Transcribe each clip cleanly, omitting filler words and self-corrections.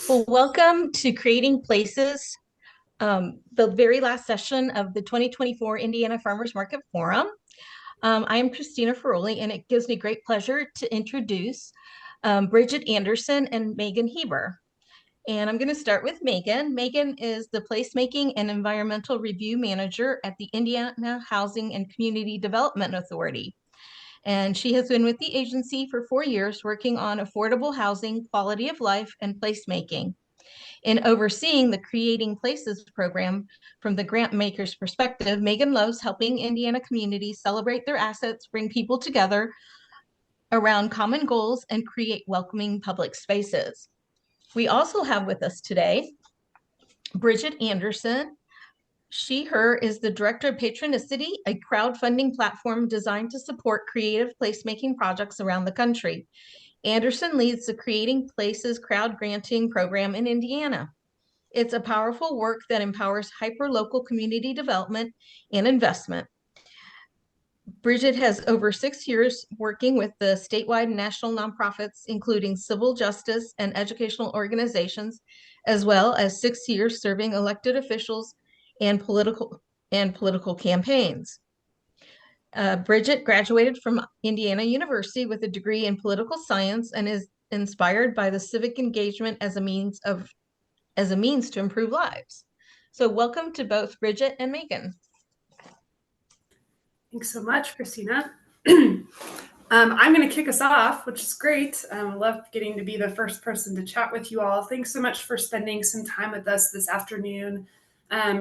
Well, welcome to Creating Places, the very last session of the 2024 Indiana Farmers Market Forum. I am Christina Ferroli, and it gives me great pleasure to introduce Bridget Anderson and Meagan Heber. And I'm going to start with Meagan. Meagan is the Placemaking and Environmental Review Manager at the Indiana Housing and Community Development Authority. And she has been with the agency for 4 years working on affordable housing, quality of life, and placemaking. In overseeing the Creating Places program from the grant maker's perspective, Meagan loves helping Indiana communities celebrate their assets, bring people together around common goals, and create welcoming public spaces. We also have with us today Bridget Anderson. Her is the director of Patronicity, a crowdfunding platform designed to support creative placemaking projects around the country. Anderson leads the Creating Places crowd granting program in Indiana. It's a powerful work that empowers hyperlocal community development and investment. Bridget has over 6 years working with the statewide and national nonprofits, including civil justice and educational organizations, as well as 6 years serving elected officials and political campaigns. Bridget graduated from Indiana University with a degree in political science and is inspired by the civic engagement as a means to improve lives. So welcome to both Bridget and Meagan. Thanks so much, Christina. I'm going to kick us off, which is great. I love getting to be the first person to chat with you all. Thanks so much for spending some time with us this afternoon.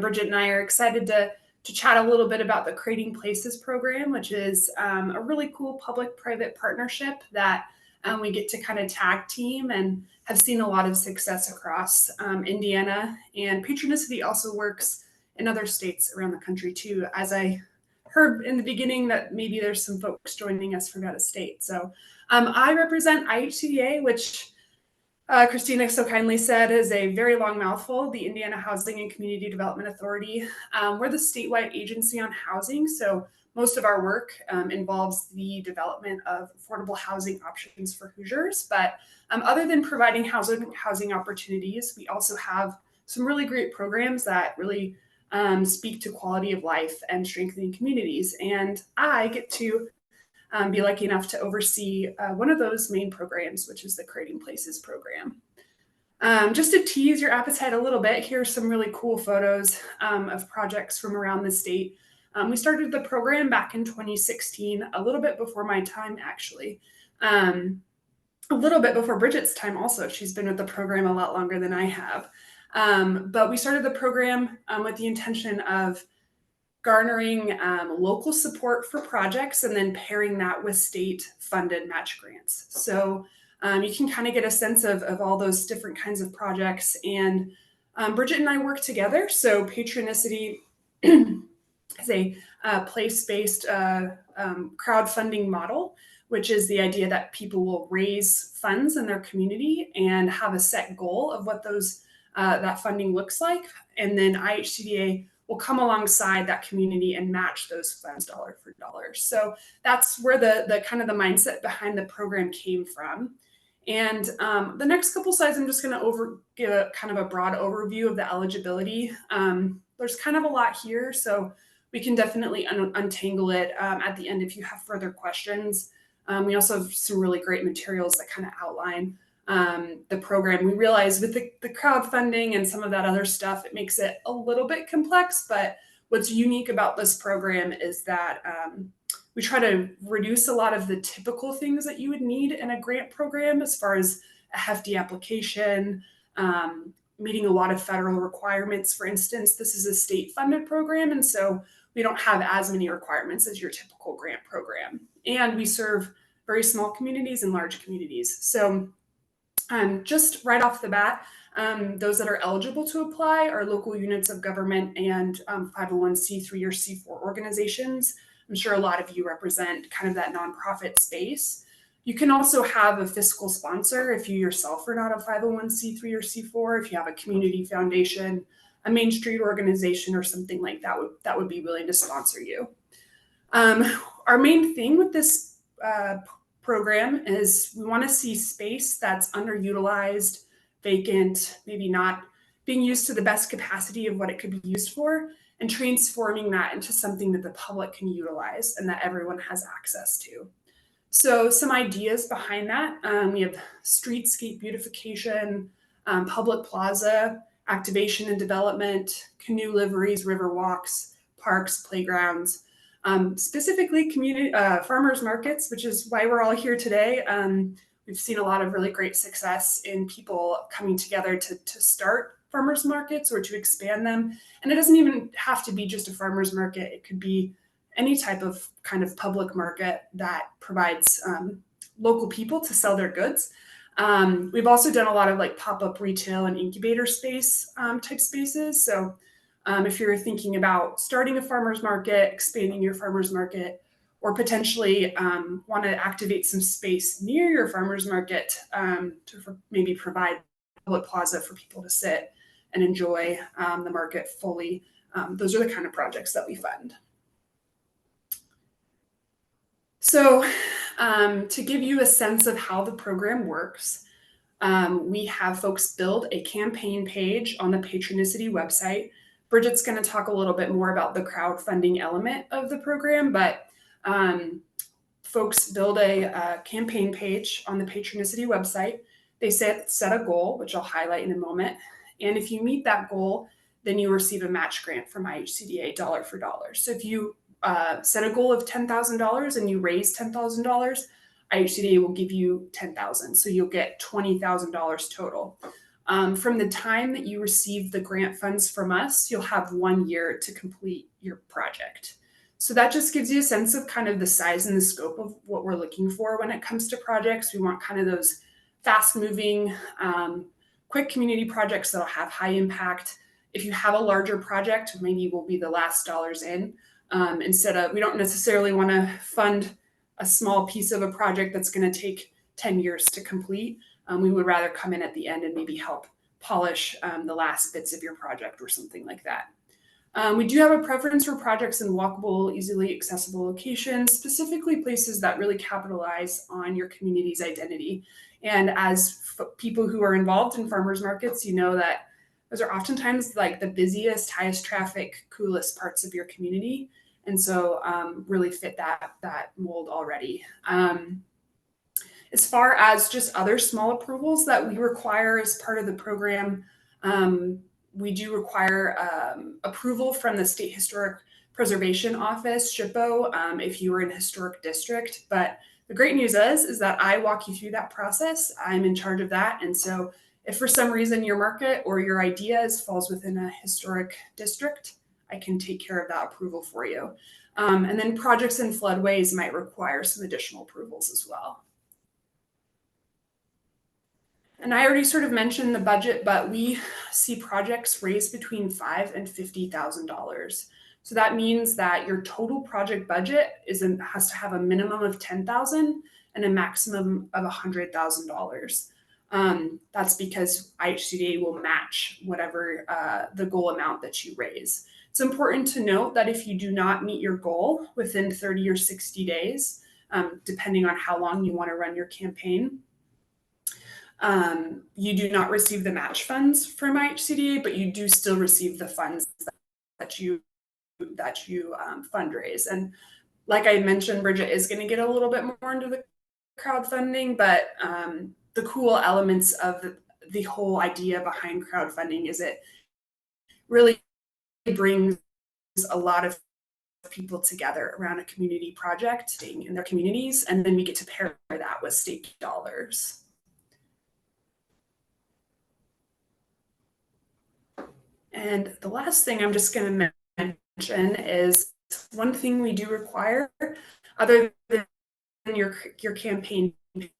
Bridget and I are excited to chat a little bit about the Creating Places program, which is a really cool public-private partnership that we get to kind of tag team and have seen a lot of success across Indiana. And Patronicity also works in other states around the country too, as I heard in the beginning that maybe there's some folks joining us from out of state. So I represent IHCDA, which Christina so kindly said is a very long mouthful, the Indiana Housing and Community Development Authority. We're the statewide agency on housing, so most of our work involves the development of affordable housing options for Hoosiers. But other than providing housing opportunities, we also have some really great programs that really speak to quality of life and strengthening communities. And I get to be lucky enough to oversee one of those main programs, which is the Creating Places program. Just to tease your appetite a little bit, here's some really cool photos of projects from around the state. We started the program back in 2016, a little bit before my time, actually. A little bit before Bridget's time also. She's been with the program a lot longer than I have. But we started the program with the intention of garnering local support for projects and then pairing that with state-funded match grants. So you can kind of get a sense of all those different kinds of projects. And Bridget and I work together. So Patronicity is a place-based crowdfunding model, which is the idea that people will raise funds in their community and have a set goal of what that funding looks like. And then IHCDA will come alongside that community and match those funds dollar for dollar. So that's where the kind of the mindset behind the program came from. And the next couple slides, I'm just going to give a kind of a broad overview of the eligibility. There's kind of a lot here, so we can definitely untangle it at the end if you have further questions. We also have some really great materials that kind of outline the program. We realize with the crowdfunding and some of that other stuff, it makes it a little bit complex, but what's unique about this program is that we try to reduce a lot of the typical things that you would need in a grant program, as far as a hefty application, meeting a lot of federal requirements. For instance, this is a state-funded program, and so we don't have as many requirements as your typical grant program. And we serve very small communities and large communities. So just right off the bat, those that are eligible to apply are local units of government and 501c3 or C4 organizations. I'm sure a lot of you represent kind of that nonprofit space. You can also have a fiscal sponsor if you yourself are not a 501c3 or C4, if you have a community foundation, a Main Street organization, or something like that would be willing to sponsor you. Our main thing with this program is we want to see space that's underutilized, vacant, maybe not being used to the best capacity of what it could be used for, and transforming that into something that the public can utilize and that everyone has access to. So some ideas behind that, we have streetscape beautification, public plaza, activation and development, canoe liveries, river walks, parks, playgrounds, specifically community farmers markets, which is why we're all here today. We've seen a lot of really great success in people coming together to start farmers markets or to expand them. And it doesn't even have to be just a farmers market. It could be any type of kind of public market that provides local people to sell their goods. We've also done a lot of like pop-up retail and incubator space type spaces. So if you're thinking about starting a farmer's market, expanding your farmer's market, or potentially want to activate some space near your farmer's market to maybe provide public plaza for people to sit and enjoy the market fully, those are the kind of projects that we fund. So to give you a sense of how the program works, we have folks build a campaign page on the Patronicity website. Bridget's going to talk a little bit more about the crowdfunding element of the program, but folks build a campaign page on the Patronicity website. They set a goal, which I'll highlight in a moment. And if you meet that goal, then you receive a match grant from IHCDA dollar for dollar. So if you set a goal of $10,000 and you raise $10,000, IHCDA will give you $10,000. So you'll get $20,000 total. From the time that you receive the grant funds from us, you'll have 1 year to complete your project. So that just gives you a sense of kind of the size and the scope of what we're looking for when it comes to projects. We want kind of those fast moving, quick community projects that'll have high impact. If you have a larger project, maybe we'll be the last dollars in. We don't necessarily want to fund a small piece of a project that's going to take 10 years to complete. We would rather come in at the end and maybe help polish the last bits of your project or something like that. We do have a preference for projects in walkable, easily accessible locations, specifically places that really capitalize on your community's identity. And as people who are involved in farmers markets, you know that those are oftentimes like the busiest, highest traffic, coolest parts of your community. And so really fit that mold already. As far as just other small approvals that we require as part of the program, we do require approval from the State Historic Preservation Office, SHPO, if you were in a historic district. But the great news is that I walk you through that process. I'm in charge of that. And so if for some reason your market or your ideas falls within a historic district, I can take care of that approval for you. And then projects in floodways might require some additional approvals as well. And I already sort of mentioned the budget, but we see projects raised between $5,000 and $50,000. So that means that your total project budget has to have a minimum of $10,000 and a maximum of $100,000. That's because IHCDA will match whatever the goal amount that you raise. It's important to note that if you do not meet your goal within 30 or 60 days, depending on how long you want to run your campaign, you do not receive the match funds from IHCDA, but you do still receive the funds that you fundraise. And like I mentioned, Bridget is going to get a little bit more into the crowdfunding, but the cool elements of the whole idea behind crowdfunding is it really brings a lot of people together around a community project in their communities, and then we get to pair that with state dollars. And the last thing I'm just going to mention is one thing we do require, other than your campaign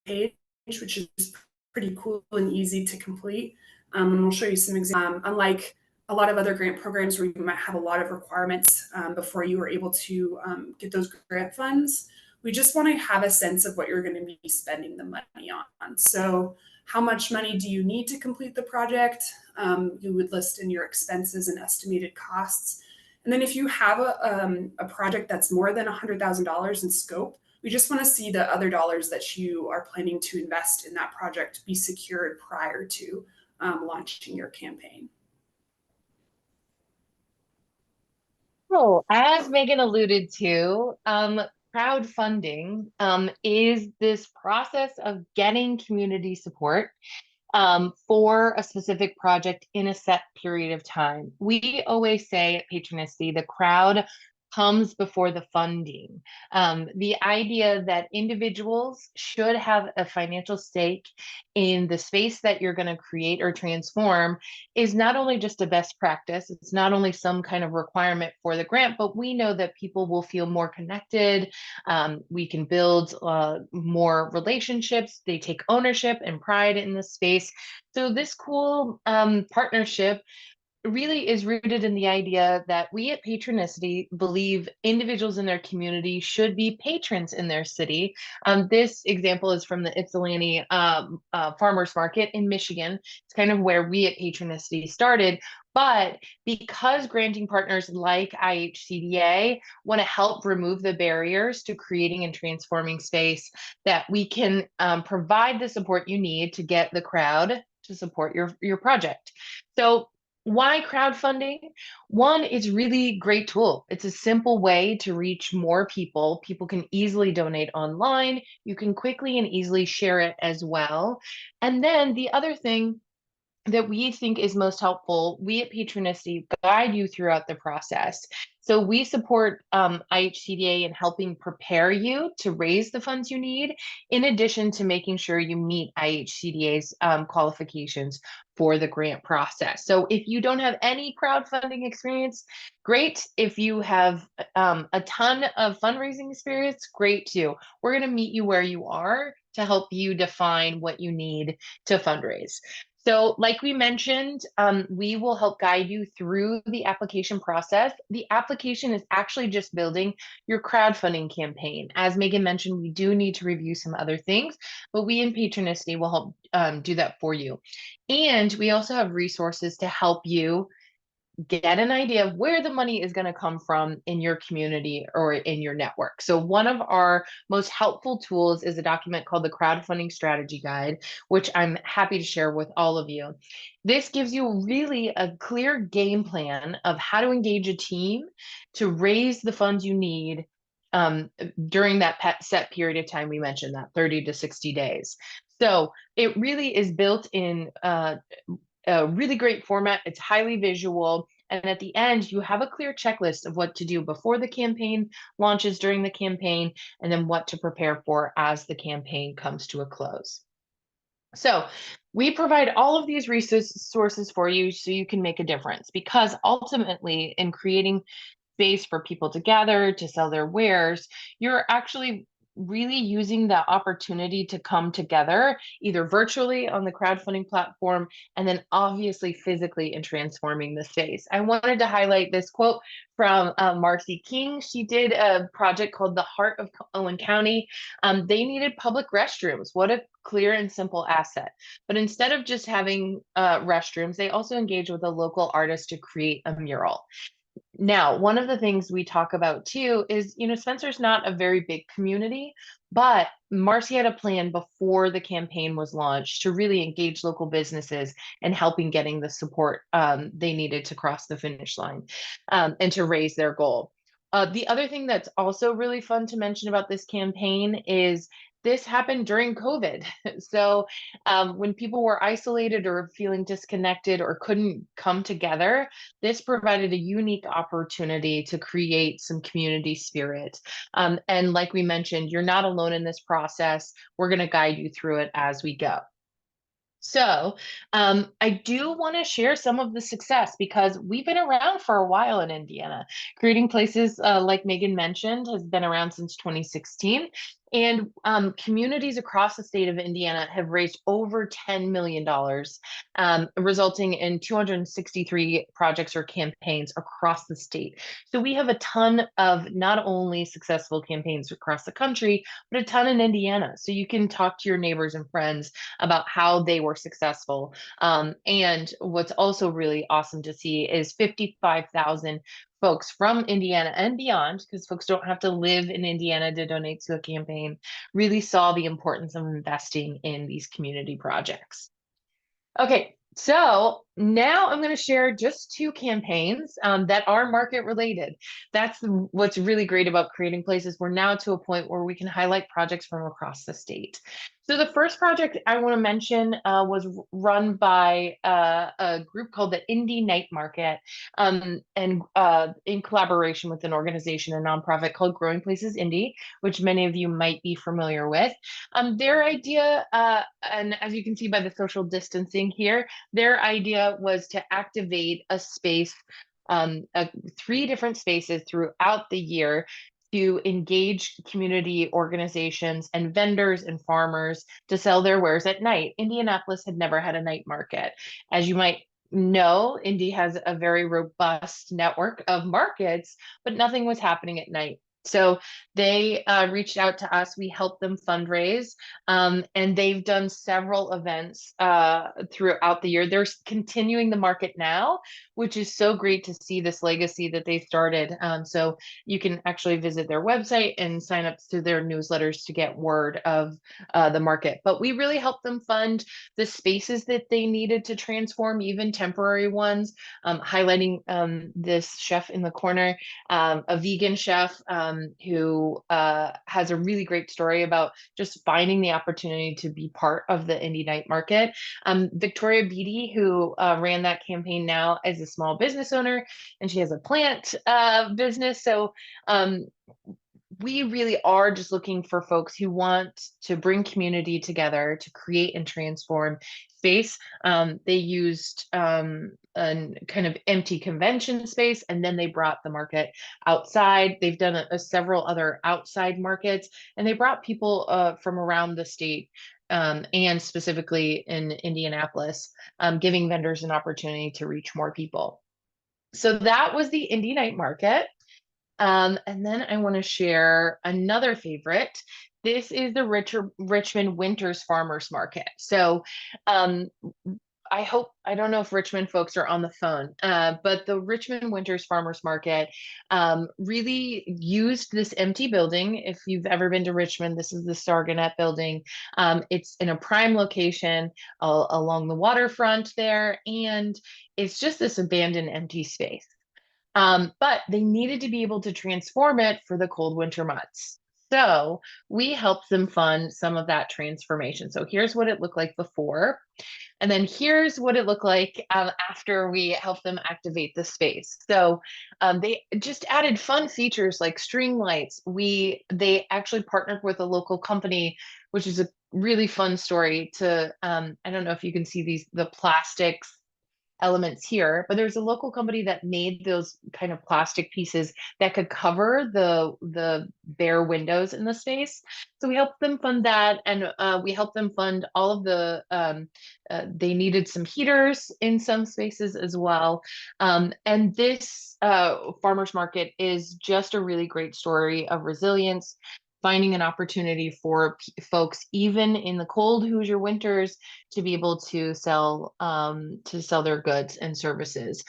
page, which is pretty cool and easy to complete. And we'll show you some examples. Unlike a lot of other grant programs where you might have a lot of requirements before you are able to get those grant funds, we just want to have a sense of what you're going to be spending the money on. So how much money do you need to complete the project? You would list in your expenses and estimated costs. And then if you have a project that's more than $100,000 in scope, we just want to see the other dollars that you are planning to invest in that project be secured prior to launching your campaign? So, as Megan alluded to, crowdfunding is this process of getting community support for a specific project in a set period of time. We always say at Patronicity, the crowd comes before the funding. The idea that individuals should have a financial stake in the space that you're going to create or transform is not only just a best practice, it's not only some kind of requirement for the grant, but we know that people will feel more connected. We can build more relationships. They take ownership and pride in the space. So this cool partnership really is rooted in the idea that we at Patronicity believe individuals in their community should be patrons in their city. This example is from the Ypsilanti Farmers Market in Michigan. It's kind of where we at Patronicity started. But because granting partners like IHCDA want to help remove the barriers to creating and transforming space, that we can provide the support you need to get the crowd to support your project. So why crowdfunding? One, it's really great tool. It's a simple way to reach more people. People can easily donate online. You can quickly and easily share it as well. And then the other thing that we think is most helpful, we at Patronicity guide you throughout the process. So we support IHCDA in helping prepare you to raise the funds you need, in addition to making sure you meet IHCDA's qualifications for the grant process. So if you don't have any crowdfunding experience, great. If you have a ton of fundraising experience, great too. We're going to meet you where you are to help you define what you need to fundraise. So like we mentioned, we will help guide you through the application process. The application is actually just building your crowdfunding campaign. As Megan mentioned, we do need to review some other things, but we in Patronicity will help do that for you. And we also have resources to help you get an idea of where the money is going to come from in your community or in your network. So one of our most helpful tools is a document called the Crowdfunding Strategy Guide, which I'm happy to share with all of you. This gives you really a clear game plan of how to engage a team to raise the funds you need during that set period of time we mentioned, that 30 to 60 days. So it really is built in a really great format. It's highly visual. And at the end, you have a clear checklist of what to do before the campaign launches, during the campaign, and then what to prepare for as the campaign comes to a close. So we provide all of these resources for you so you can make a difference, because ultimately in creating space for people to gather, to sell their wares, you're actually really using that opportunity to come together, either virtually on the crowdfunding platform, and then obviously physically in transforming the space. I wanted to highlight this quote from Marcy King. She did a project called The Heart of Owen County. They needed public restrooms. What a clear and simple asset. But instead of just having restrooms, they also engaged with a local artist to create a mural. Now, one of the things we talk about too is, Spencer's not a very big community, but Marcy had a plan before the campaign was launched to really engage local businesses and helping getting the support they needed to cross the finish line and to raise their goal. The other thing that's also really fun to mention about this campaign is this happened during COVID. So when people were isolated or feeling disconnected or couldn't come together, this provided a unique opportunity to create some community spirit. And like we mentioned, you're not alone in this process. We're going to guide you through it as we go. So I do want to share some of the success, because we've been around for a while in Indiana. Creating Places, like Megan mentioned, has been around since 2016. And communities across the state of Indiana have raised over $10 million, resulting in 263 projects or campaigns across the state. So we have a ton of not only successful campaigns across the country, but a ton in Indiana. So you can talk to your neighbors and friends about how they were successful. And what's also really awesome to see is 55,000 folks from Indiana and beyond, because folks don't have to live in Indiana to donate to a campaign, really saw the importance of investing in these community projects. Okay, So now I'm going to share just two campaigns that are market related. That's what's really great about Creating Places. We're now to a point where we can highlight projects from across the state. So the first project I want to mention was run by a group called the Indie Night Market, and in collaboration with an organization, a nonprofit called Growing Places Indie, which many of you might be familiar with. Their idea, and as you can see by the social distancing here, their idea was to activate a space, 3 different spaces throughout the year to engage community organizations and vendors and farmers to sell their wares at night. Indianapolis had never had a night market. As you might know, Indy has a very robust network of markets, but nothing was happening at night. So they reached out to us. We helped them fundraise, and they've done several events throughout the year. They're continuing the market now, which is so great to see this legacy that they started. So you can actually visit their website and sign up to their newsletters to get word of the market. But we really helped them fund the spaces that they needed to transform, even temporary ones, highlighting this chef in the corner, a vegan chef who has a really great story about just finding the opportunity to be part of the indie night market. Victoria Beatty, who ran that campaign now as a small business owner, and she has a plant business. So we really are just looking for folks who want to bring community together to create and transform space. They used a kind of empty convention space, and then they brought the market outside. They've done several other outside markets, and they brought people from around the state, and specifically in Indianapolis, giving vendors an opportunity to reach more people. So that was the Indie Night Market. And then I want to share another favorite. This is the Richmond Winters Farmers Market. So I don't know if Richmond folks are on the phone, but the Richmond Winters Farmers Market really used this empty building. If you've ever been to Richmond, this is the Sargonet building. It's in a prime location along the waterfront there, and it's just this abandoned empty space. But they needed to be able to transform it for the cold winter months. So we helped them fund some of that transformation. So here's what it looked like before. And then here's what it looked like after we helped them activate the space. So they just added fun features like string lights. They actually partnered with a local company, which is a really fun story to, I don't know if you can see the plastics elements here, but there's a local company that made those kind of plastic pieces that could cover the bare windows in the space. So we helped them fund that, and we helped them fund all of they needed some heaters in some spaces as well. And this farmers market is just a really great story of resilience, finding an opportunity for folks, even in the cold Hoosier winters, to be able to sell their goods and services.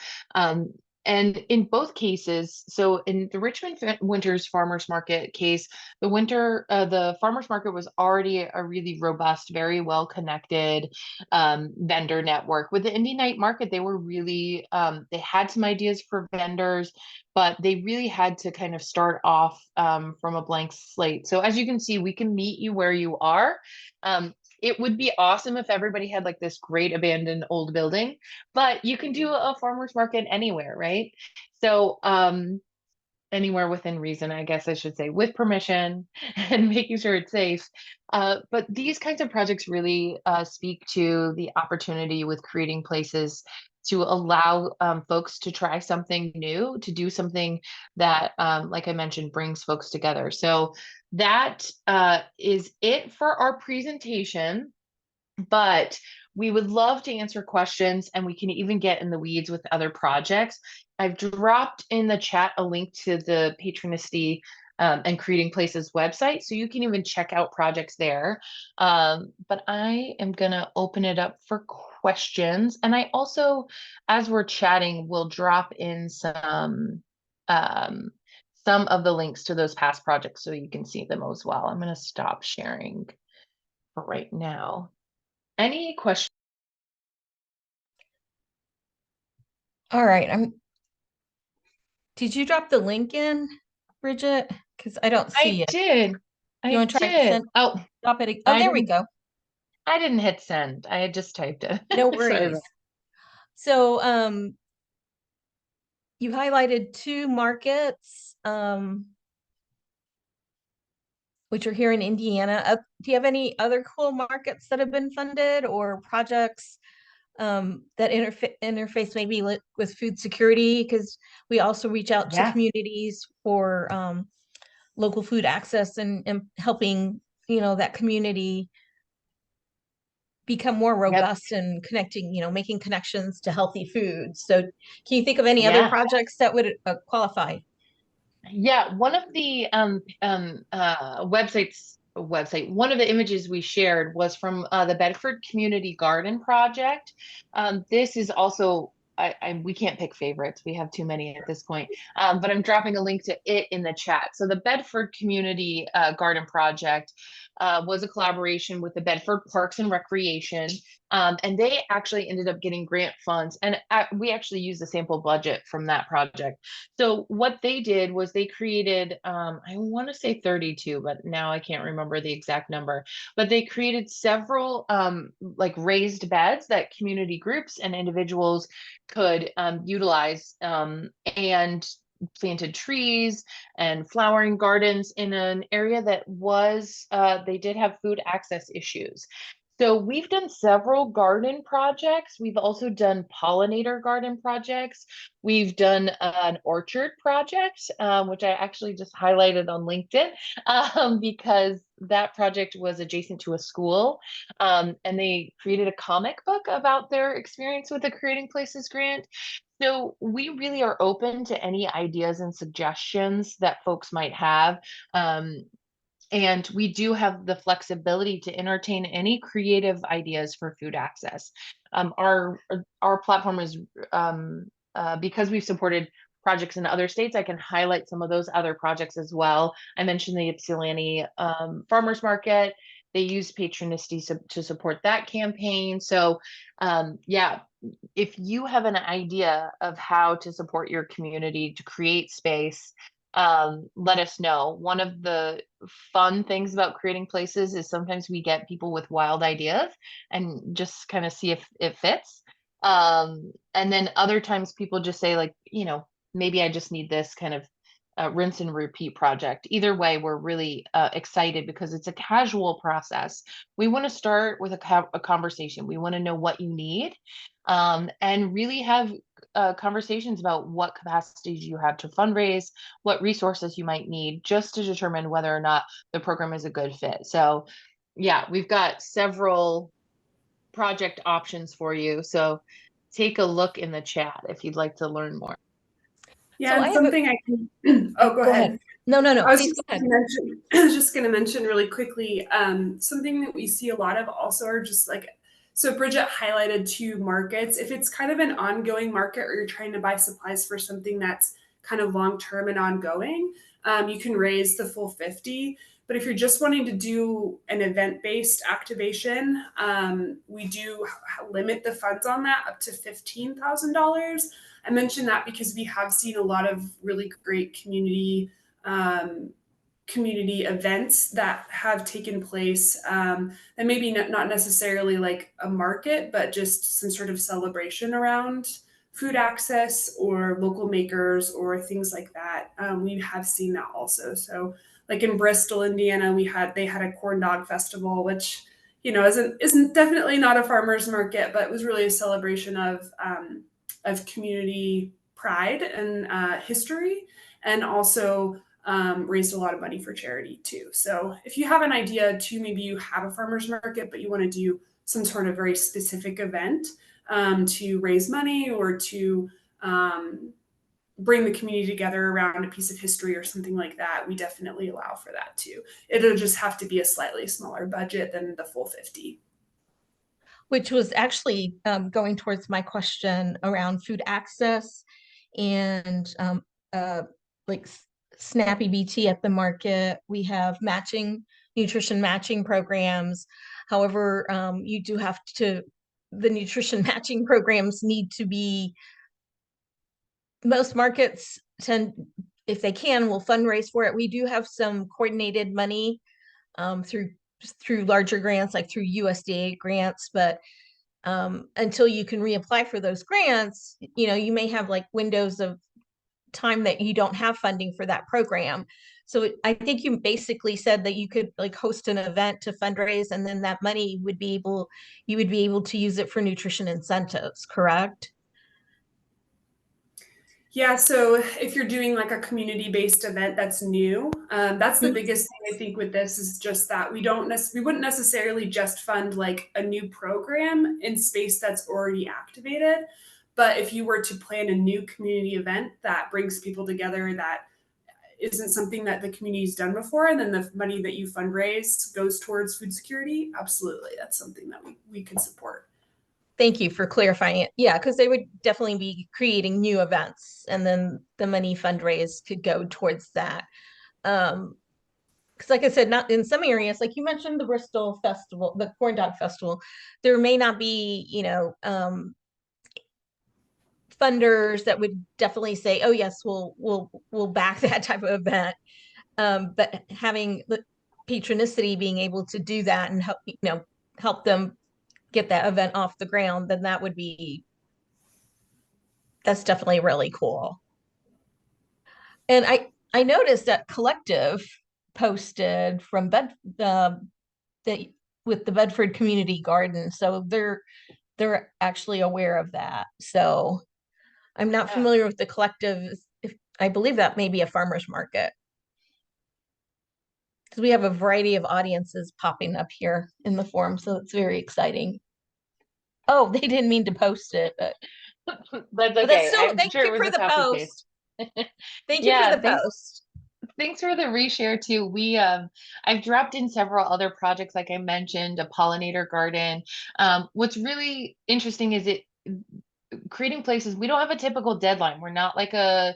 And in both cases, so in the Richmond Winters Farmers Market case, the farmers market was already a really robust, very well connected vendor network. With the Indie Night Market, they were really they had some ideas for vendors, but they really had to kind of start off from a blank slate. So as you can see, we can meet you where you are. It would be awesome if everybody had like this great abandoned old building, but you can do a farmer's market anywhere, right? So anywhere within reason, I guess I should say, with permission and making sure it's safe. But these kinds of projects really speak to the opportunity with creating places to allow folks to try something new, to do something that, like I mentioned, brings folks together. So that is it for our presentation, but we would love to answer questions, and we can even get in the weeds with other projects. I've dropped in the chat a link to the Patronicity and Creating Places website, so you can even check out projects there. But I am gonna open it up for questions. And I also, as we're chatting, will drop in some of the links to those past projects so you can see them as well. I'm gonna stop sharing for right now. Any questions? All right. Did you drop the link in, Bridget? Because I don't see I it. did. You I want to try to did. send, Oh, drop it? Oh, I there we didn't go. I didn't hit send. I had just typed it. No Sorry worries. about So, you highlighted two markets, which are here in Indiana. Do you have any other cool markets that have been funded or projects that interface maybe with food security? Because we also reach out to Yeah. communities for local food access and helping, that community become more Yep. robust and connecting, making connections to healthy foods. So can you think of any other Yeah. projects that would qualify? Yeah, one of the one of the images we shared was from the Bedford Community Garden Project. This is also we can't pick favorites. We have too many at this point. But I'm dropping a link to it in the chat. So the Bedford Community Garden Project was a collaboration with the Bedford Parks and Recreation. And they actually ended up getting grant funds, and we actually used the sample budget from that project. So what they did was they created, I want to say 32, but now I can't remember the exact number. But they created several like raised beds that community groups and individuals could utilize, and planted trees and flowering gardens in an area that was they did have food access issues. So we've done several garden projects. We've also done pollinator garden projects. We've done an orchard project, which I actually just highlighted on LinkedIn, because that project was adjacent to a school. And they created a comic book about their experience with the Creating Places grant. So we really are open to any ideas and suggestions that folks might have. Um, and we do have the flexibility to entertain any creative ideas for food access. Our platform is, because we've supported projects in other states. I can highlight some of those other projects as well. I mentioned the Ypsilanti Farmers Market. They use Patronicity to support that campaign. So, yeah, if you have an idea of how to support your community to create space, let us know. One of the fun things about creating places is sometimes we get people with wild ideas and just kind of see if it fits. And then other times people just say, like, maybe I just need this kind of rinse and repeat project. Either way, we're really excited because it's a casual process. We want to start with a conversation. We want to know what you need, and really have conversations about what capacities you have to fundraise, what resources you might need, just to determine whether or not the program is a good fit. So, yeah, we've got several project options for you. So, take a look in the chat if you'd like to learn more. Yeah, So I and have a, something I can, oh, go go ahead. ahead. No, no, no, I was please just go ahead. gonna mention, I was just going to mention really quickly, something that we see a lot of also are just like, so Bridget highlighted two markets. If it's kind of an ongoing market or you're trying to buy supplies for something that's kind of long term and ongoing, you can raise the full 50. But if you're just wanting to do an event based activation, we do limit the funds on that up to $15,000. I mentioned that because we have seen a lot of really great um, community events that have taken place, and maybe not necessarily like a market, but just some sort of celebration around food access or local makers or things like that. We have seen that also. So like in Bristol, Indiana, they had a corn dog festival, which isn't definitely not a farmer's market, but it was really a celebration of community pride and history, and also raised a lot of money for charity too. So if you have an idea too, maybe you have a farmer's market, but you want to do some sort of very specific event to raise money or to bring the community together around a piece of history or something like that, we definitely allow for that too. It'll just have to be a slightly smaller budget than the full 50. Which was actually going towards my question around food access and uh, like Snappy BT at the market. We have nutrition matching programs. However, you do have to, the nutrition matching programs need to be most markets tend, if they can, will fundraise for it. We do have some coordinated money through larger grants, like through USDA grants, but until you can reapply for those grants, you may have like windows of time that you don't have funding for that program. So I think you basically said that you could like host an event to fundraise, and then that money you would be able to use it for nutrition incentives, correct? Yeah, so if you're doing like a community-based event that's new, that's the biggest thing I think with this is just that we wouldn't necessarily just fund like a new program in space that's already activated. But if you were to plan a new community event that brings people together that isn't something that the community's done before, and then the money that you fundraise goes towards food security, absolutely, that's something that we could support. Thank you for clarifying it. Yeah, because they would definitely be creating new events, and then the money fundraised could go towards that. Because like I said, not in some areas, like you mentioned the Bristol Festival, the Corn Dog Festival, there may not be, funders that would definitely say, "Oh yes, we'll back that type of event." But having the Patronicity being able to do that and help them get that event off the ground, then that's definitely really cool. And I noticed that Collective posted from that with the Bedford Community Garden, so they're actually aware of that. So I'm not familiar with the Collective. If I believe that may be a farmer's market, because we have a variety of audiences popping up here in the forum, so it's very exciting. Oh, they didn't mean to post it, but That's that's okay. still, I'm thank sure you it was for a the copy paste. post. Thank you for Yeah, the thanks. post. Thanks for the reshare too. I've dropped in several other projects, like I mentioned, a pollinator garden. What's really interesting is creating places. We don't have a typical deadline. We're not like a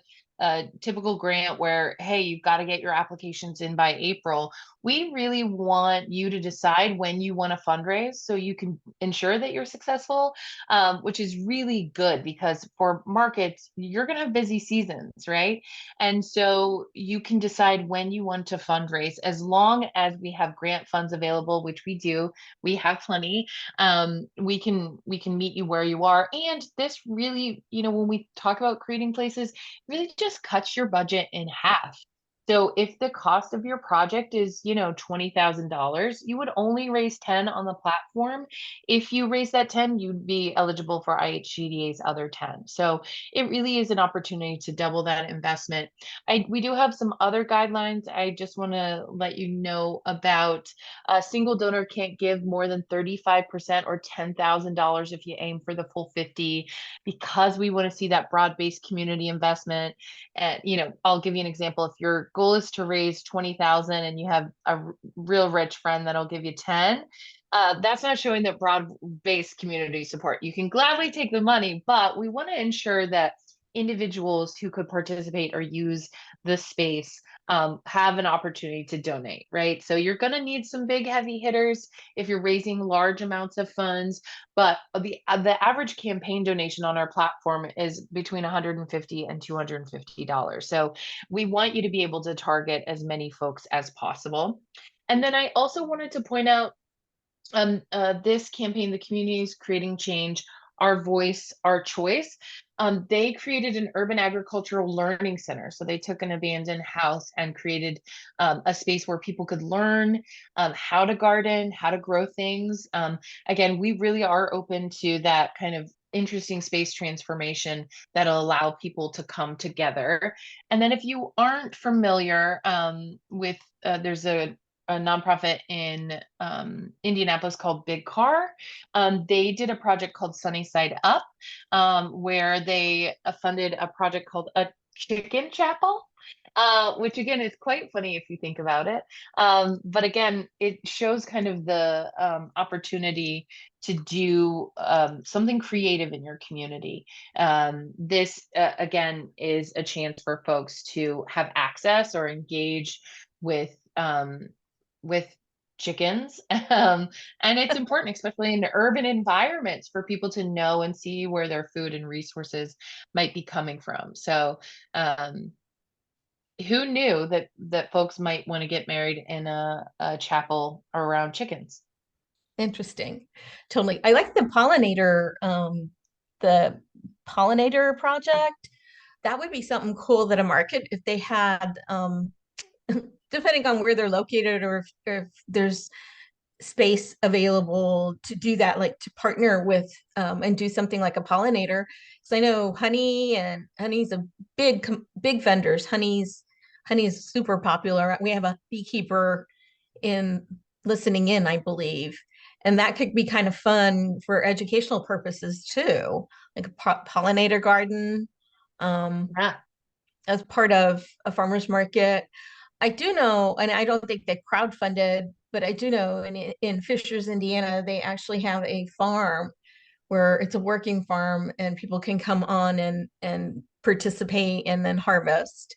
typical grant where, hey, you've got to get your applications in by April. We really want you to decide when you want to fundraise so you can ensure that you're successful, which is really good because for markets, you're going to have busy seasons, right? And so you can decide when you want to fundraise as long as we have grant funds available, which we do. We have plenty. We can meet you where you are. And this really, when we talk about creating places, really just cuts your budget in half. So if the cost of your project is, $20,000, you would only raise 10 on the platform. If you raise that 10, you'd be eligible for IHCDA's other 10. So it really is an opportunity to double that investment. We do have some other guidelines. I just want to let you know about a single donor can't give more than 35% or $10,000 if you aim for the full 50, because we want to see that broad-based community investment. And I'll give you an example. If your goal is to raise 20,000 and you have a real rich friend that'll give you 10, that's not showing that broad-based community support. You can gladly take the money, but we want to ensure that individuals who could participate or use the space have an opportunity to donate, right? So you're going to need some big heavy hitters if you're raising large amounts of funds, but the average campaign donation on our platform is between $150 and $250. So we want you to be able to target as many folks as possible. And then I also wanted to point out this campaign, the community is creating change, our voice, our choice. They created an urban agricultural learning center. So they took an abandoned house and created a space where people could learn how to garden, how to grow things. Again, we really are open to that kind of interesting space transformation that'll allow people to come together. And then if you aren't familiar with, there's a nonprofit in Indianapolis called Big Car. They did a project called Sunny Side Up, where they funded a project called a chicken chapel. Which again is quite funny if you think about it. But again, it shows kind of the opportunity to do something creative in your community. This again is a chance for folks to have access or engage with with chickens. And it's important, especially in urban environments, for people to know and see where their food and resources might be coming from. So who knew that folks might want to get married in a chapel around chickens? Interesting. Totally. I like the pollinator project. That would be something cool that a market, if they had, depending on where they're located, or if there's space available to do that, like to partner with and do something like a pollinator. So I know honey's a big vendors. Honey is super popular. We have a beekeeper in listening in, I believe. And that could be kind of fun for educational purposes too, like a pollinator garden Yeah. as part of a farmer's market. I do know, and I don't think they crowdfunded, but I do know in Fishers, Indiana, they actually have a farm where it's a working farm and people can come on and participate and then harvest.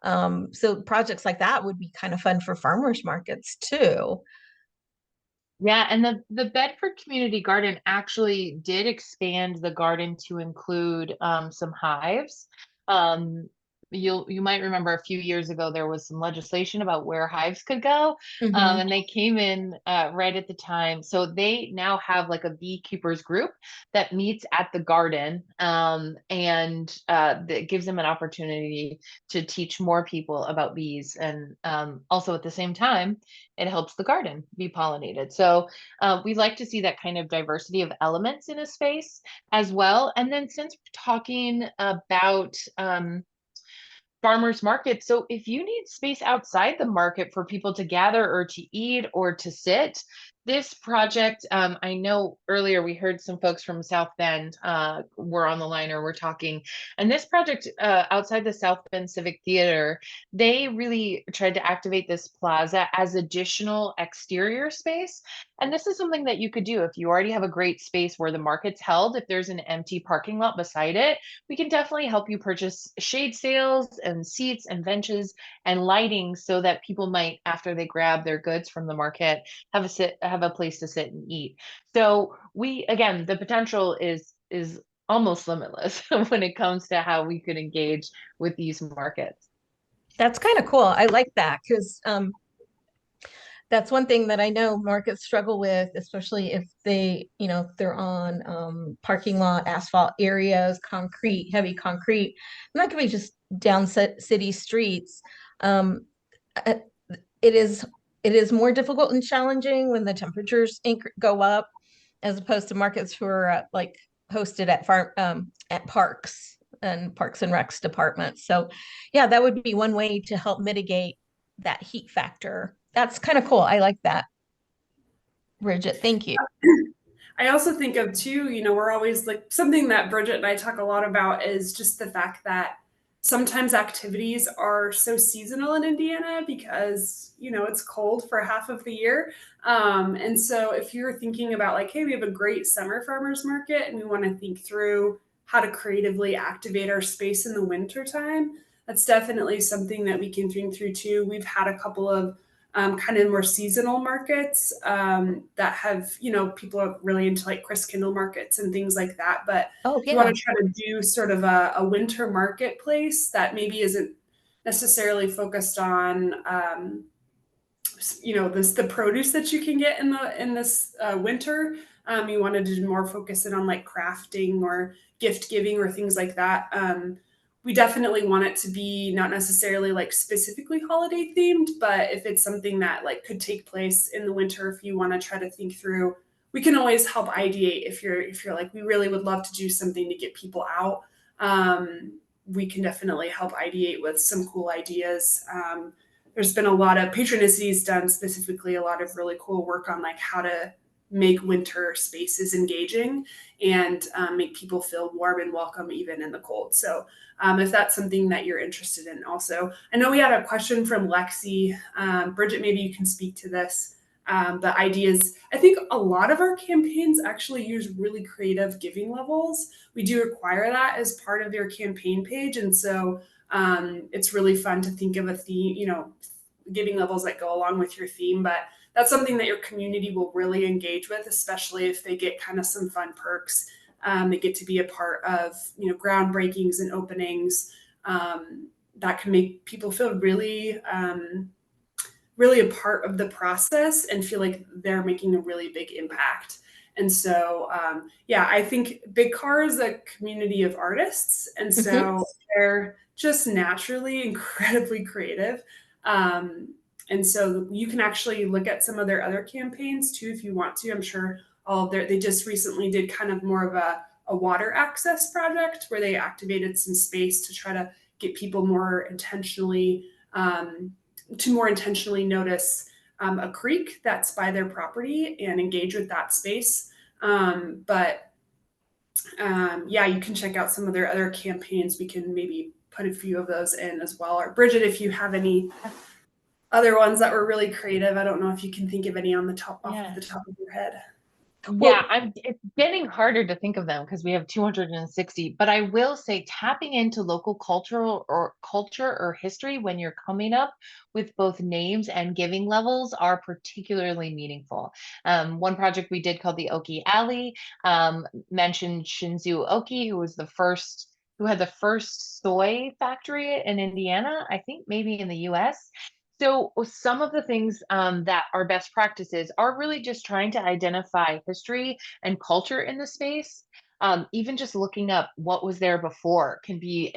So projects like that would be kind of fun for farmers markets too. Yeah, and the Bedford Community Garden actually did expand the garden to include some hives. Um, you might remember a few years ago there was some legislation about where hives could go, Mhm. and they came in right at the time. So they now have like a beekeepers group that meets at the garden, and that gives them an opportunity to teach more people about bees, and also at the same time it helps the garden be pollinated. So we like to see that kind of diversity of elements in a space as well. And then since we're talking about farmers market, so if you need space outside the market for people to gather or to eat or to sit, this project, I know earlier we heard some folks from South Bend were on the line or were talking, and this project outside the South Bend Civic Theater, they really tried to activate this plaza as additional exterior space. And this is something that you could do if you already have a great space where the market's held. If there's an empty parking lot beside it, we can definitely help you purchase shade sails and seats and benches and lighting so that people might, after they grab their goods from the market, have a place to sit and eat. So we, again, the potential is almost limitless when it comes to how we could engage with these markets. That's kind of cool. I like that because that's one thing that I know markets struggle with, especially if if they're on parking lot, asphalt areas, concrete, heavy concrete. And that could be just down city streets. Um, uh, it is it is more difficult and challenging when the temperatures go up, as opposed to markets who are like hosted at parks and recs departments. So, yeah, that would be one way to help mitigate that heat factor. That's kind of cool. I like that, Bridget. Thank you. I also think of too, we're always like something that Bridget and I talk a lot about is just the fact that sometimes activities are so seasonal in Indiana because, it's cold for half of the year. And so if you're thinking about like, hey, we have a great summer farmers market and we want to think through how to creatively activate our space in the winter time, that's definitely something that we can think through too. We've had a couple of kind of more seasonal markets that have, people are really into like Christkindl markets and things like that. But Oh, if you yeah. want to try to do sort of a winter marketplace that maybe isn't necessarily focused on, the produce that you can get in this winter. You wanted to more focus it on like crafting or gift giving or things like that. We definitely want it to be not necessarily like specifically holiday themed, but if it's something that like could take place in the winter, if you want to try to think through, we can always help ideate if you're like, we really would love to do something to get people out. We can definitely help ideate with some cool ideas. There's been a lot of Patronicity's done specifically a lot of really cool work on like how to make winter spaces engaging and make people feel warm and welcome even in the cold. So if that's something that you're interested in also. I know we had a question from Lexi. Bridget, maybe you can speak to this. The ideas, I think a lot of our campaigns actually use really creative giving levels. We do require that as part of your campaign page. And so it's really fun to think of a theme, giving levels that go along with your theme. But that's something that your community will really engage with, especially if they get kind of some fun perks. They get to be a part of, groundbreakings and openings. That can make people feel really, really a part of the process and feel like they're making a really big impact. And so, I think Big Car is a community of artists. And so they're just naturally incredibly creative. And so you can actually look at some of their other campaigns too, if you want to. I'm sure they just recently did kind of more of a water access project where they activated some space to try to get people more intentionally, notice a creek that's by their property and engage with that space. You can check out some of their other campaigns. We can maybe put a few of those in as well. Or Bridget, if you have any other ones that were really creative, I don't know if you can think of any off the top of your head. Yeah, it's getting harder to think of them because we have 260, but I will say tapping into local culture or history when you're coming up with both names and giving levels are particularly meaningful. One project we did called the Oki Alley mentioned Shinzu Oki, who had the first soy factory in Indiana, I think maybe in the US. So some of the things that are best practices are really just trying to identify history and culture in the space. Even just looking up what was there before can be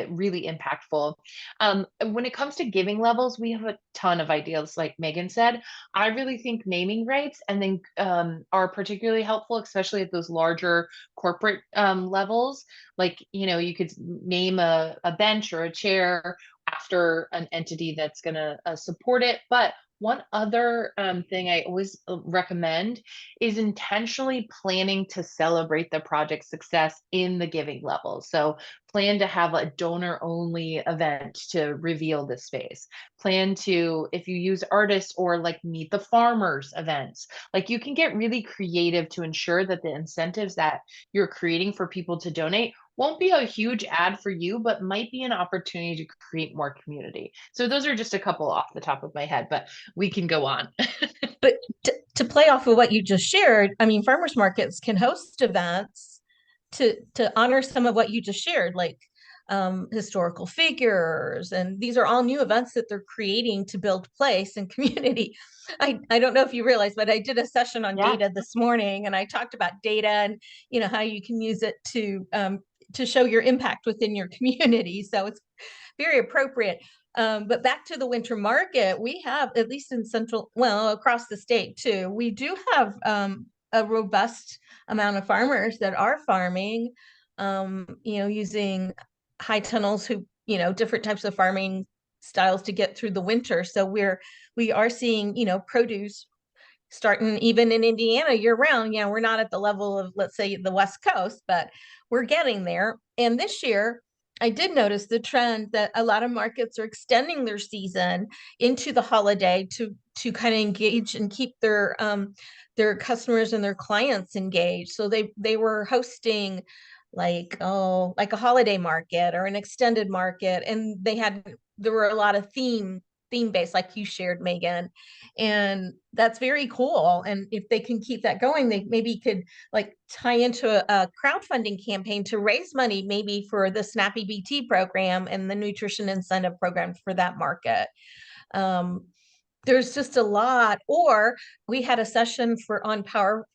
really impactful. When it comes to giving levels, we have a ton of ideas, like Meagan said. I really think naming rights and then are particularly helpful, especially at those larger corporate levels. Like, you could name a bench or a chair after an entity that's going to support it. But one other thing I always recommend is intentionally planning to celebrate the project's success in the giving level. So plan to have a donor only event to reveal the space. Plan to, if you use artists or like meet the farmers events, like you can get really creative to ensure that the incentives that you're creating for people to donate won't be a huge ad for you, but might be an opportunity to create more community. So those are just a couple off the top of my head, but we can go on. But to play off of what you just shared, I mean, farmers markets can host events to honor some of what you just shared, like historical figures. And these are all new events that they're creating to build place and community. I don't know if you realize, but I did a session on data this morning, and I talked about data and how you can use it to show your impact within your community. So it's very appropriate. But back to the winter market, we have, at least in across the state too, we do have a robust amount of farmers that are farming, using high tunnels, different types of farming styles to get through the winter. So we are seeing, produce starting even in Indiana year round. We're not at the level of, let's say, the West Coast, but we're getting there. And this year, I did notice the trend that a lot of markets are extending their season into the holiday to kind of engage and keep their customers and their clients engaged. So they were hosting like a holiday market or an extended market, and there were a lot of theme based, like you shared, Meagan, and that's very cool. And if they can keep that going, they maybe could like tie into a crowdfunding campaign to raise money, maybe for the Snappy BT program and the nutrition incentive program for that market. There's just a lot. Or we had a session on Power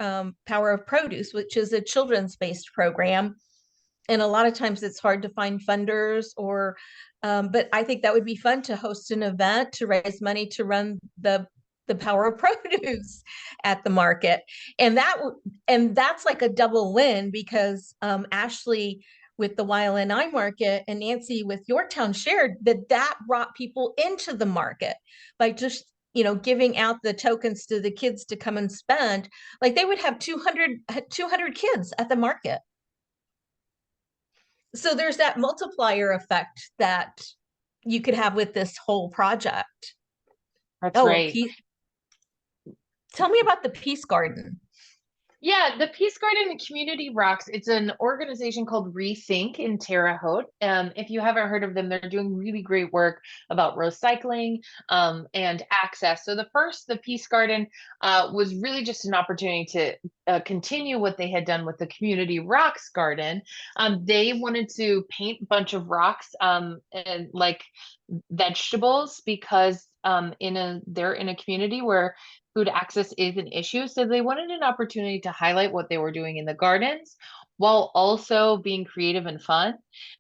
of Produce, which is a children's based program. And a lot of times it's hard to find funders but I think that would be fun to host an event to raise money to run the Power of Produce at the market. And that's like a double win, because Ashley with the YLNI market and Nancy with Yorktown shared that brought people into the market by just giving out the tokens to the kids to come and spend. Like they would have 200 kids at the market. So there's that multiplier effect that you could have with this whole project. That's right. Tell me about the Peace Garden. Yeah, the Peace Garden and Community Rocks, it's an organization called Rethink in Terre Haute. If you haven't heard of them, they're doing really great work about recycling and access. So the Peace Garden, was really just an opportunity to continue what they had done with the Community Rocks Garden. They wanted to paint a bunch of rocks and like vegetables because they're in a community where food access is an issue. So they wanted an opportunity to highlight what they were doing in the gardens while also being creative and fun.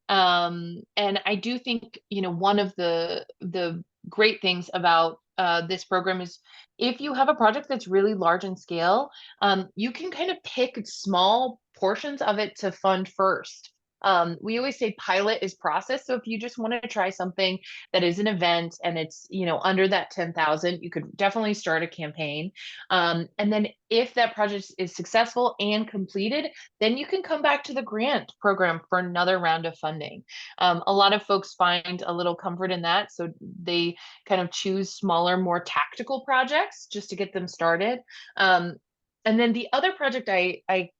And I do think, one of the great things about this program is if you have a project that's really large in scale, you can kind of pick small portions of it to fund first. We always say pilot is process. So if you just want to try something that is an event and it's, under that 10,000, you could definitely start a campaign. And then if that project is successful and completed, then you can come back to the grant program for another round of funding. A lot of folks find a little comfort in that. So they kind of choose smaller, more tactical projects just to get them started. And then the other project I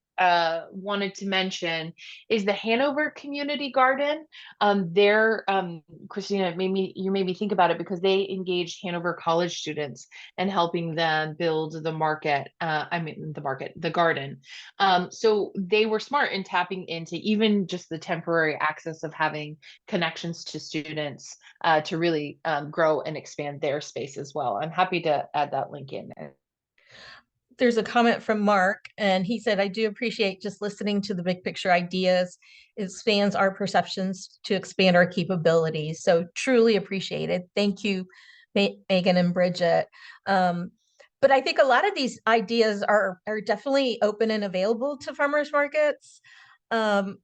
wanted to mention is the Hanover Community Garden. Christina, you made me think about it because they engaged Hanover College students and helping them build the garden. So they were smart in tapping into even just the temporary access of having connections to students to really grow and expand their space as well. I'm happy to add that link in. There's a comment from Mark, and he said, I do appreciate just listening to the big picture ideas. It expands our perceptions to expand our capabilities. So truly appreciated. Thank you, Meagan and Bridget. But I think a lot of these ideas are definitely open and available to farmers markets. And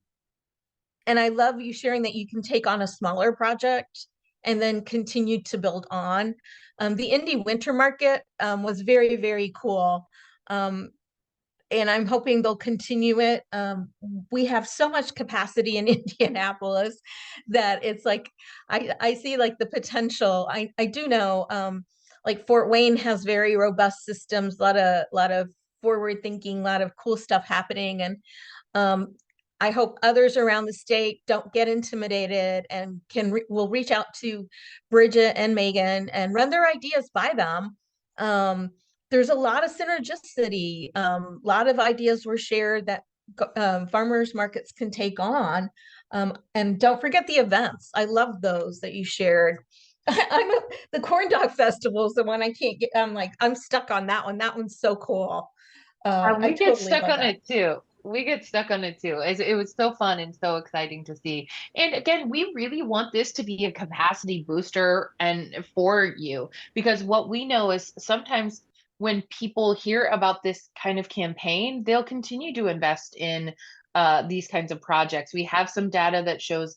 I love you sharing that you can take on a smaller project and then continue to build on. The Indie Winter Market was very, very cool. And I'm hoping they'll continue it. We have so much capacity in Indianapolis that it's like, I see like the potential. I do know like Fort Wayne has very robust systems, a lot of forward thinking, a lot of cool stuff happening. And I hope others around the state don't get intimidated and will reach out to Bridget and Meagan and run their ideas by them. There's a lot of synergisticity. A lot of ideas were shared that farmers markets can take on. And don't forget the events. I love those that you shared. The corn dog festival is the one I can't get. I'm stuck on that one. That one's so cool. I We get totally stuck love on that. it too. We get stuck on it too. It was so fun and so exciting to see. And again, we really want this to be a capacity booster and for you, because what we know is sometimes when people hear about this kind of campaign, they'll continue to invest in these kinds of projects. We have some data that shows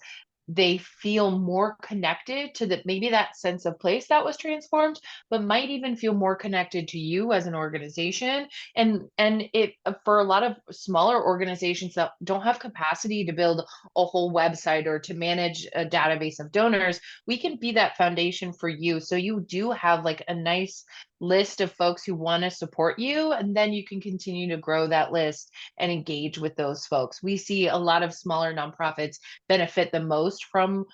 they feel more connected to maybe that sense of place that was transformed, but might even feel more connected to you as an organization. And it, for a lot of smaller organizations that don't have capacity to build a whole website or to manage a database of donors, we can be that foundation for you. So you do have like a nice list of folks who want to support you, and then you can continue to grow that list and engage with those folks. We see a lot of smaller nonprofits benefit the most from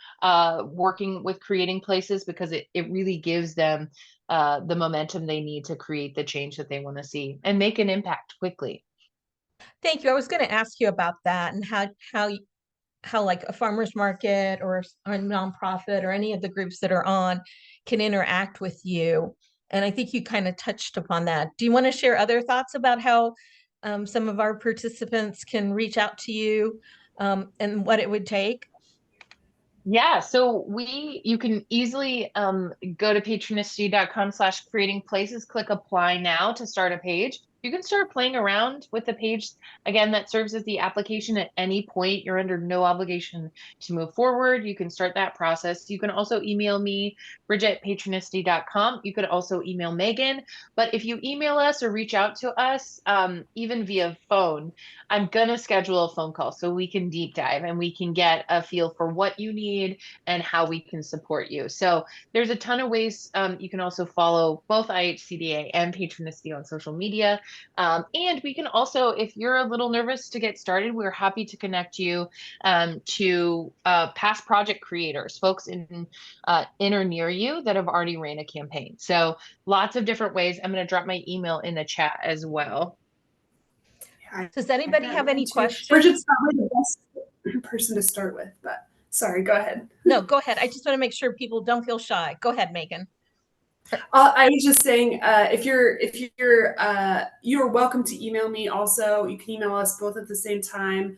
working with Creating Places because it really gives them the momentum they need to create the change that they want to see and make an impact quickly. Thank you. I was going to ask you about that and how like a farmer's market or a nonprofit or any of the groups that are on can interact with you. And I think you kind of touched upon that. Do you want to share other thoughts about how some of our participants can reach out to you and what it would take? Yeah, so you can easily go to patronicity.com/creating places, click apply now to start a page. You can start playing around with the page. Again, that serves as the application at any point. You're under no obligation to move forward. You can start that process. You can also email me, Bridget@patronicity.com. You could also email Meagan. But if you email us or reach out to us, even via phone, I'm gonna schedule a phone call so we can deep dive and we can get a feel for what you need and how we can support you. So there's a ton of ways. You can also follow both IHCDA and Patronicity on social media. And we can also, if you're a little nervous to get started, we're happy to connect you to past project creators, folks in or near you that have already ran a campaign. So lots of different ways. I'm going to drop my email in the chat as well. Does anybody have any questions? Bridget's probably the best person to start with, but sorry, go ahead. No, go ahead. I just want to make sure people don't feel shy. Go ahead, Meagan. I was just saying, if you're welcome to email me. Also, you can email us both at the same time.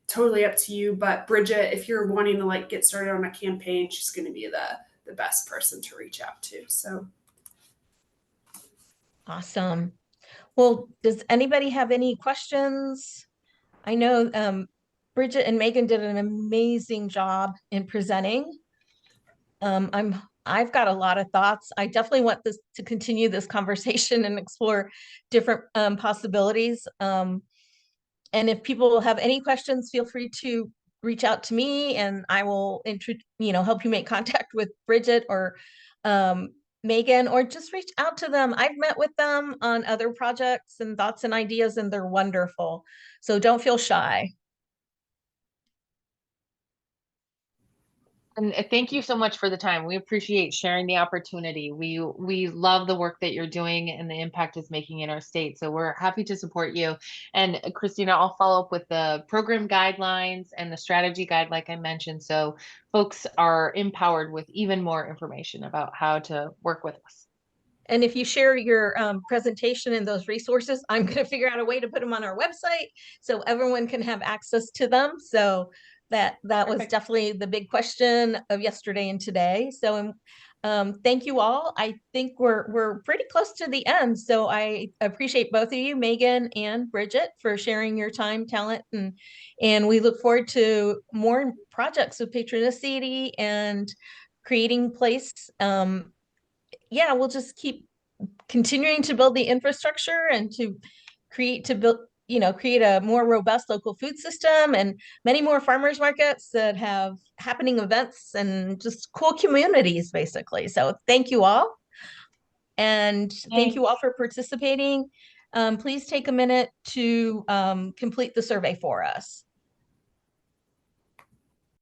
Totally up to you. But Bridget, if you're wanting to like get started on a campaign, she's going to be the best person to reach out to. So awesome. Well, does anybody have any questions? I know Bridget and Meagan did an amazing job in presenting. I've got a lot of thoughts. I definitely want this to continue this conversation and explore different possibilities. And if people have any questions, feel free to reach out to me, and I will help you make contact with Bridget or Meagan, or just reach out to them. I've met with them on other projects and thoughts and ideas, and they're wonderful. So don't feel shy. And thank you so much for the time. We appreciate sharing the opportunity. We love the work that you're doing and the impact it's making in our state. So we're happy to support you. And Christina, I'll follow up with the program guidelines and the strategy guide, like I mentioned, so folks are empowered with even more information about how to work with us. And if you share your presentation and those resources, I'm going to figure out a way to put them on our website so everyone can have access to them. So that was definitely the big question of yesterday and today. So thank you all. I think we're pretty close to the end. So I appreciate both of you, Meagan and Bridget, for sharing your time, talent, and we look forward to more projects with Patronicity and creating place. Yeah, we'll just keep continuing to build the infrastructure and to create a more robust local food system and many more farmers markets that have happening events and just cool communities, basically. So thank you all. And thank you all for participating. Please take a minute to complete the survey for us.